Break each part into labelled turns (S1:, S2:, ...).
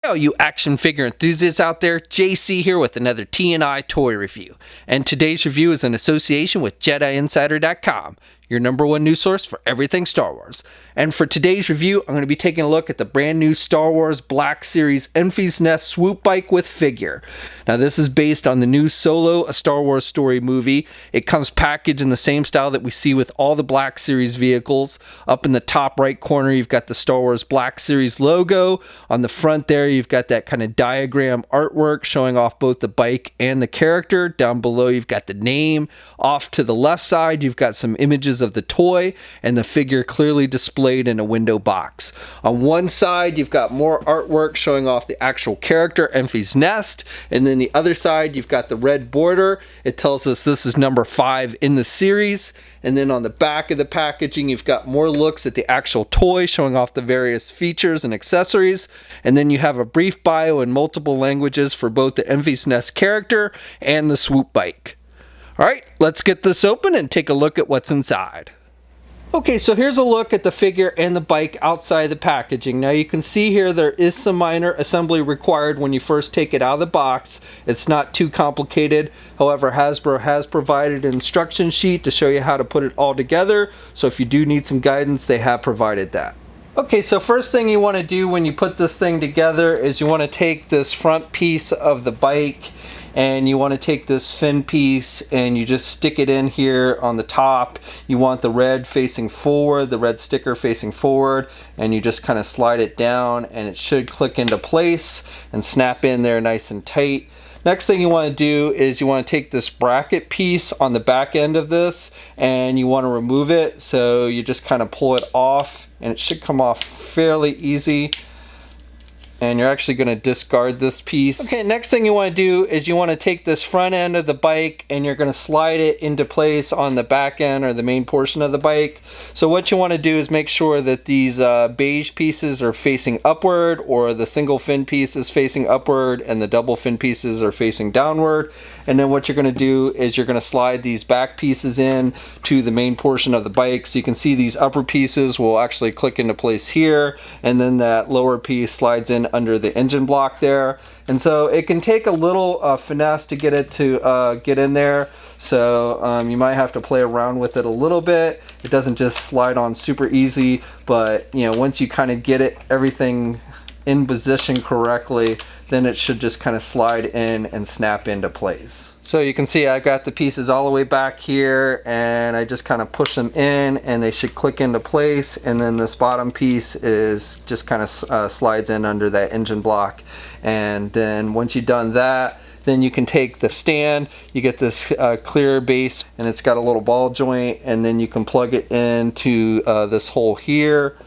S1: All you action figure enthusiasts out there, JC here with another T&I toy review. And today's review is in association with JediInsider.com, your #1 news source for everything Star Wars. And for today's review, I'm going to be taking a look at the brand new Star Wars Black Series Enfys Nest Swoop bike with figure. Now this is based on the new Solo, a Star Wars story movie. It comes packaged in the same style that we see with all the Black Series vehicles. Up in the top right corner, you've got the Star Wars Black Series logo. On the front there, you've got that kind of diagram artwork showing off both the bike and the character. Down below, you've got the name. Off to the left side, you've got some images of the toy and the figure clearly displayed in a window box. On one side, you've got more artwork showing off the actual character, Enfys Nest, and then the other side, you've got the red border. It tells us this is number 5 in the series. And then on the back of the packaging, you've got more looks at the actual toy showing off the various features and accessories. And then you have a brief bio in multiple languages for both the Enfys Nest character and the Swoop bike. All right, let's get this open and take a look at what's inside. Okay, so here's a look at the figure and the bike outside the packaging. Now you can see here there is some minor assembly required when you first take it out of the box. It's not too complicated. However, Hasbro has provided an instruction sheet to show you how to put it all together. So if you do need some guidance, they have provided that. Okay, so first thing you want to do when you put this thing together is you want to take this front piece of the bike and you want to take this fin piece and you just stick it in here on the top. You want the red facing forward, the red sticker facing forward, and you just kind of slide it down and it should click into place and snap in there nice and tight. Next thing you want to do is you want to take this bracket piece on the back end of this and you want to remove it. So you just kind of pull it off and it should come off fairly easy. And you're actually going to discard this piece. Okay, next thing you want to do is you want to take this front end of the bike and you're going to slide it into place on the back end or the main portion of the bike. So what you want to do is make sure that these beige pieces are facing upward, or the single fin piece is facing upward and the double fin pieces are facing downward. And then what you're going to do is you're going to slide these back pieces in to the main portion of the bike. So you can see these upper pieces will actually click into place here, and then that lower piece slides in under the engine block there. And so it can take a little finesse to get it to get in there. So you might have to play around with it a little bit. It doesn't just slide on super easy, but you know, once you kind of get it everything in position correctly, then it should just kind of slide in and snap into place. So you can see I've got the pieces all the way back here and I just kind of push them in and they should click into place, and then this bottom piece is just kind of slides in under that engine block. And then once you've done that, then you can take the stand, you get this clear base and it's got a little ball joint, and then you can plug it into this hole here.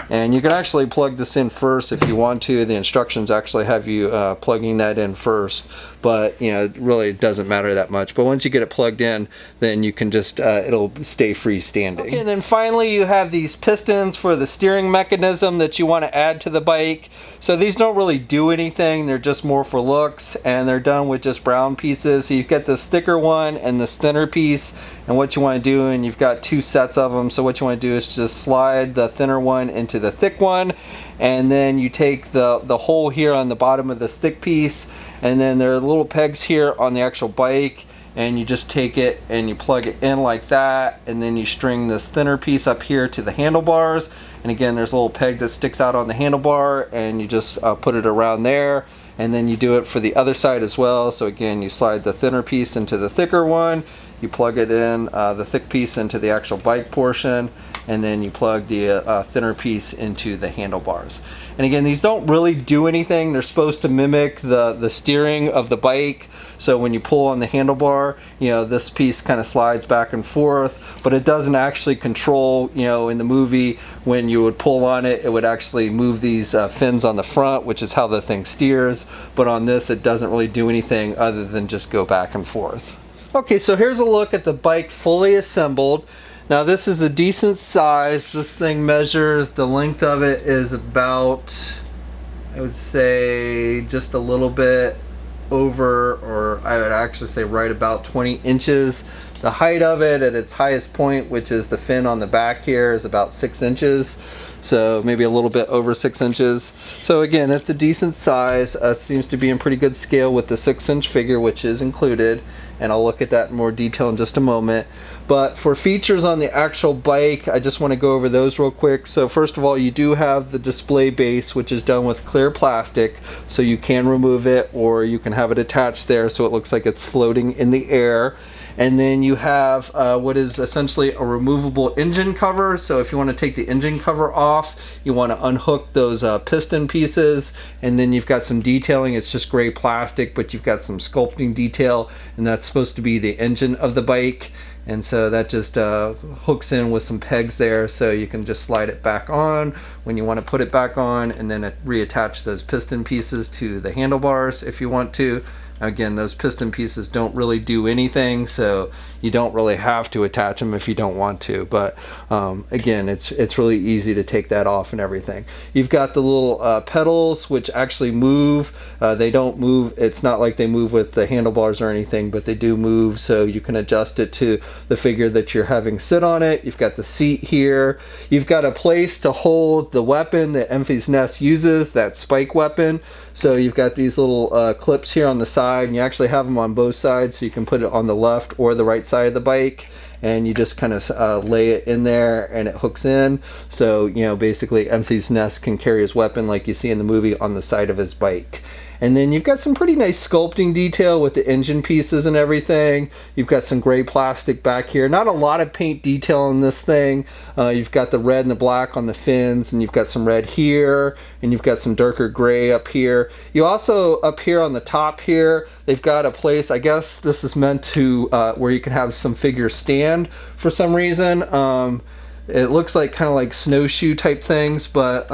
S1: And you can actually plug this in first if you want to. The instructions actually have you plugging that in first, but you know, it really doesn't matter that much. But once you get it plugged in, then you can just it'll stay freestanding. Okay, and then finally you have these pistons for the steering mechanism that you want to add to the bike. So these don't really do anything, they're just more for looks, and they're done with just brown pieces. So you've got this thicker one and this thinner piece, and what you want to do, and you've got 2 sets of them, so what you want to do is just slide the thinner one into the thick one, and then you take the hole here on the bottom of this thick piece, and then there are little pegs here on the actual bike, and you just take it and you plug it in like that, and then you string this thinner piece up here to the handlebars, and again there's a little peg that sticks out on the handlebar, and you just put it around there. And then you do it for the other side as well. So again, you slide the thinner piece into the thicker one, you plug it in, the thick piece into the actual bike portion, and then you plug the thinner piece into the handlebars. And again, these don't really do anything. They're supposed to mimic the steering of the bike. So when you pull on the handlebar, you know, this piece kind of slides back and forth, but it doesn't actually control, you know, in the movie, when you would pull on it, it would actually move these fins on the front, which is how the thing steers. But on this, it doesn't really do anything other than just go back and forth. Okay, so here's a look at the bike fully assembled. Now this is a decent size. This thing measures, the length of it is about, I would say, just a little bit over, or I would actually say right about 20 inches. The height of it at its highest point, which is the fin on the back here, is about 6 inches. so maybe a little bit over 6 inches. So again, it's a decent size. Seems to be in pretty good scale with the 6-inch figure, which is included, and I'll look at that in more detail in just a moment. But for features on the actual bike, I just want to go over those real quick. So first of all, you do have the display base, which is done with clear plastic, so you can remove it or you can have it attached there so it looks like it's floating in the air. And then you have what is essentially a removable engine cover. So if you want to take the engine cover off, you want to unhook those piston pieces, and then you've got some detailing. It's just gray plastic, but you've got some sculpting detail, and that's supposed to be the engine of the bike. And so that just hooks in with some pegs there, so you can just slide it back on when you want to put it back on, and then reattach those piston pieces to the handlebars if you want to. Again, those piston pieces don't really do anything, so you don't really have to attach them if you don't want to. But again, it's really easy to take that off and everything. You've got the little pedals, which actually move. They don't move. It's not like they move with the handlebars or anything, but they do move, so you can adjust it to the figure that you're having sit on it. You've got the seat here. You've got a place to hold the weapon that Enfys Nest uses, that spike weapon. So you've got these little clips here on the side, and you actually have them on both sides, so you can put it on the left or the right side of the bike, and you just kind of lay it in there and it hooks in. So, you know, basically Enfys Nest can carry his weapon like you see in the movie on the side of his bike. And then you've got some pretty nice sculpting detail with the engine pieces and everything. You've got some gray plastic back here. Not a lot of paint detail on this thing. You've got the red and the black on the fins, and you've got some red here, and you've got some darker gray up here. You also, up here on the top here, they've got a place, I guess this is meant to, where you can have some figures stand for some reason. It looks like kind of like snowshoe type things, but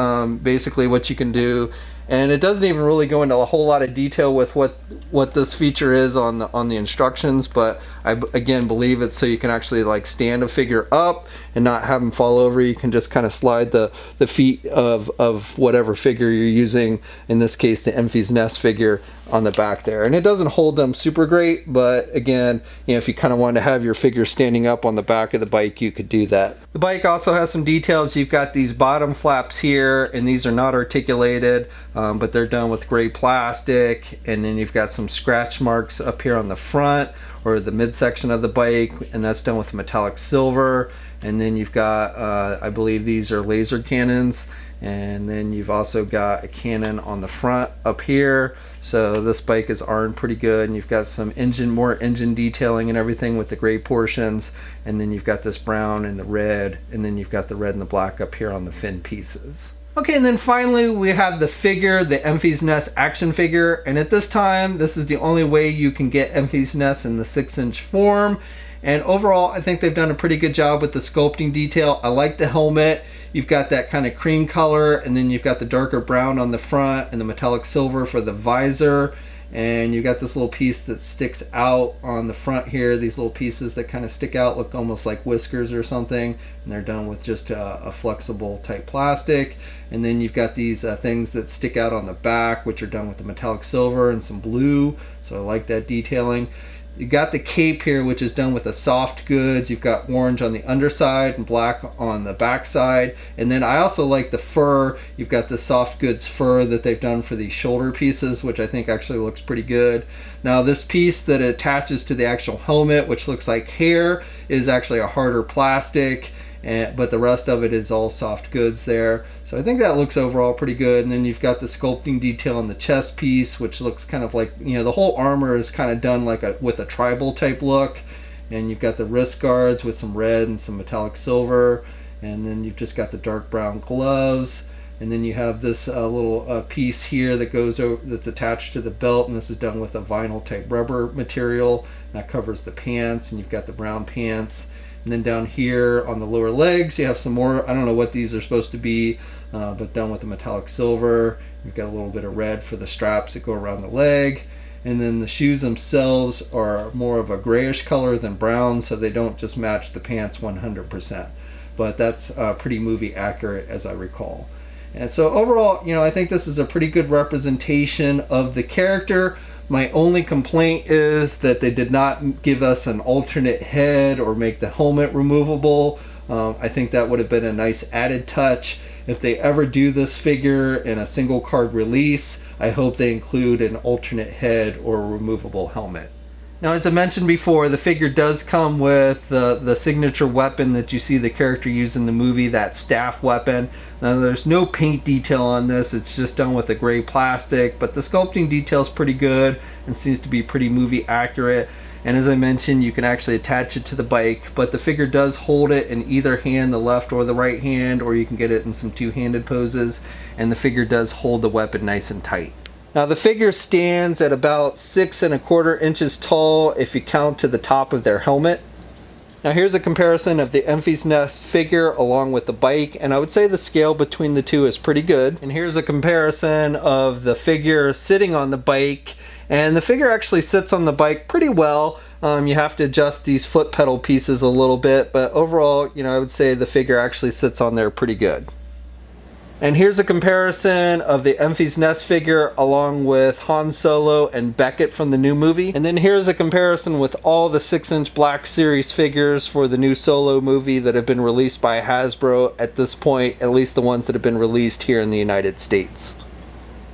S1: basically what you can do, and it doesn't even really go into a whole lot of detail with what this feature is on the instructions, but I again believe it's so you can actually like stand a figure up and not have them fall over. You can just kind of slide the feet of whatever figure you're using, in this case the Enfys Nest figure, on the back there. And it doesn't hold them super great, but again, you know, if you kind of want to have your figure standing up on the back of the bike, you could do that. The bike also has some details. You've got these bottom flaps here, and these are not articulated, but they're done with gray plastic. And then you've got some scratch marks up here on the front or the midsection of the bike, and that's done with metallic silver. And then you've got, I believe these are laser cannons. And then you've also got a cannon on the front up here. So this bike is armed pretty good, and you've got some more engine detailing and everything with the gray portions. And then you've got this brown and the red, and then you've got the red and the black up here on the fin pieces. Okay, and then finally we have the figure, the Enfys Nest action figure. And at this time, this is the only way you can get Enfys Nest in the 6-inch form. And overall, I think they've done a pretty good job with the sculpting detail. I like the helmet. You've got that kind of cream color, and then you've got the darker brown on the front and the metallic silver for the visor. And you've got this little piece that sticks out on the front here. These little pieces that kind of stick out, look almost like whiskers or something. And they're done with just a flexible type plastic. And then you've got these things that stick out on the back, which are done with the metallic silver and some blue. So I like that detailing. You got the cape here, which is done with a soft goods. You've got orange on the underside and black on the back side. And then I also like the fur. You've got the soft goods fur that they've done for these shoulder pieces, which I think actually looks pretty good. Now this piece that attaches to the actual helmet, which looks like hair, is actually a harder plastic, but the rest of it is all soft goods there. So I think that looks overall pretty good. And then you've got the sculpting detail on the chest piece, which looks kind of like, you know, the whole armor is kind of done like with a tribal type look. And you've got the wrist guards with some red and some metallic silver. And then you've just got the dark brown gloves. And then you have this little piece here that goes over, that's attached to the belt, and this is done with a vinyl type rubber material that covers the pants. And you've got the brown pants. And then down here on the lower legs, you have some more, I don't know what these are supposed to be, but done with the metallic silver. You've got a little bit of red for the straps that go around the leg. And then the shoes themselves are more of a grayish color than brown, so they don't just match the pants 100%. But that's pretty movie accurate, as I recall. And so overall, you know, I think this is a pretty good representation of the character. My only complaint is that they did not give us an alternate head or make the helmet removable. I think that would have been a nice added touch. if they ever do this figure in a single card release, I hope they include an alternate head or a removable helmet. Now, as I mentioned before, the figure does come with the signature weapon that you see the character use in the movie, that staff weapon. Now, there's no paint detail on this, it's just done with a gray plastic, but the sculpting detail is pretty good and seems to be pretty movie accurate. And as I mentioned, you can actually attach it to the bike, but the figure does hold it in either hand, the left or the right hand, or you can get it in some two-handed poses, and the figure does hold the weapon nice and tight. Now the figure stands at about 6¼ inches tall if you count to the top of their helmet. Now here's a comparison of the Enfys Nest figure along with the bike, and I would say the scale between the two is pretty good. And here's a comparison of the figure sitting on the bike, and the figure actually sits on the bike pretty well. You have to adjust these foot pedal pieces a little bit, but overall, I would say the figure actually sits on there pretty good. And here's a comparison of the Enfys Nest figure along with Han Solo and Beckett from the new movie. And then here's a comparison with all the 6-inch Black Series figures for the new Solo movie that have been released by Hasbro at this point, at least the ones that have been released here in the United States.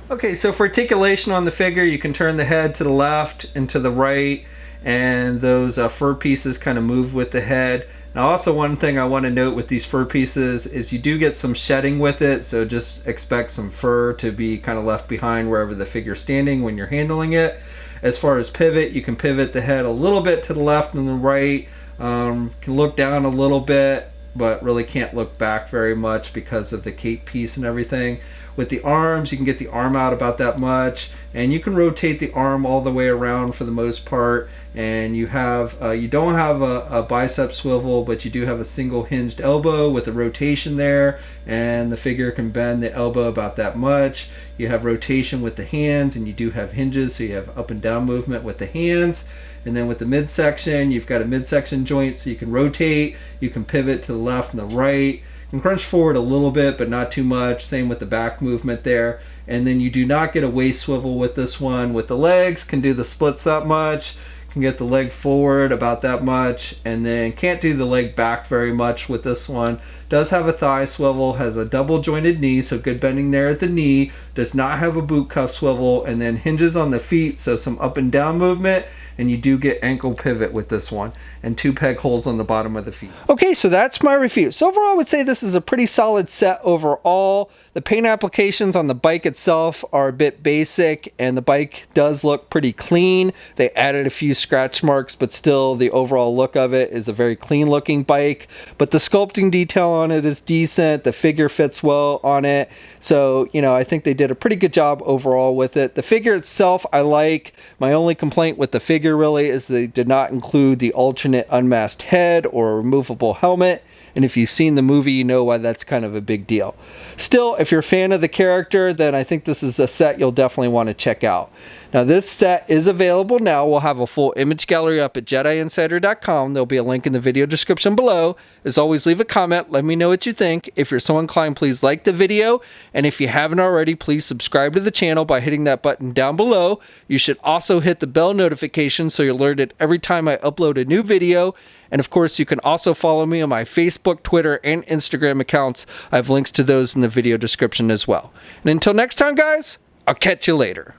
S1: Okay, so for articulation on the figure, you can turn the head to the left and to the right, and those fur pieces kind of move with the head. Now also, one thing I want to note with these fur pieces is you do get some shedding with it, so just expect some fur to be kind of left behind wherever the figure's standing when you're handling it. As far as pivot, you can pivot the head a little bit to the left and the right, can look down a little bit, but really can't look back very much because of the cape piece and everything. With the arms, you can get the arm out about that much, and you can rotate the arm all the way around for the most part. And you have you don't have a bicep swivel, but you do have a single hinged elbow with a rotation there, and the figure can bend the elbow about that much. You have rotation with the hands, and you do have hinges, so you have up and down movement with the hands. And then with the midsection, you've got a midsection joint, so you can rotate, you can pivot to the left and the right, you can crunch forward a little bit but not too much. Same with the back movement there. And then you do not get a waist swivel with this one. With the legs, can do the splits that much, can get the leg forward about that much, and then can't do the leg back very much with this one. Does have a thigh swivel, has a double jointed knee, so good bending there at the knee, does not have a boot cuff swivel, and then hinges on the feet, so some up and down movement, and you do get ankle pivot with this one, and 2 peg holes on the bottom of the feet. Okay, so that's my review. So overall, I would say this is a pretty solid set overall. The paint applications on the bike itself are a bit basic, and the bike does look pretty clean. They added a few scratch marks, but still the overall look of it is a very clean looking bike. But the sculpting detail on it is decent. The figure fits well on it. So, I think they did a pretty good job overall with it. The figure itself, I like. My only complaint with the figure really is they did not include the alternate unmasked head or a removable helmet. And if you've seen the movie, you know why that's kind of a big deal. Still, if you're a fan of the character, then I think this is a set you'll definitely want to check out. Now, this set is available now. We'll have a full image gallery up at JediInsider.com. There'll be a link in the video description below. As always, leave a comment. Let me know what you think. If you're so inclined, please like the video. And if you haven't already, please subscribe to the channel by hitting that button down below. You should also hit the bell notification so you're alerted every time I upload a new video. And of course, you can also follow me on my Facebook, Twitter, and Instagram accounts. I have links to those in the video description as well. And until next time, guys, I'll catch you later.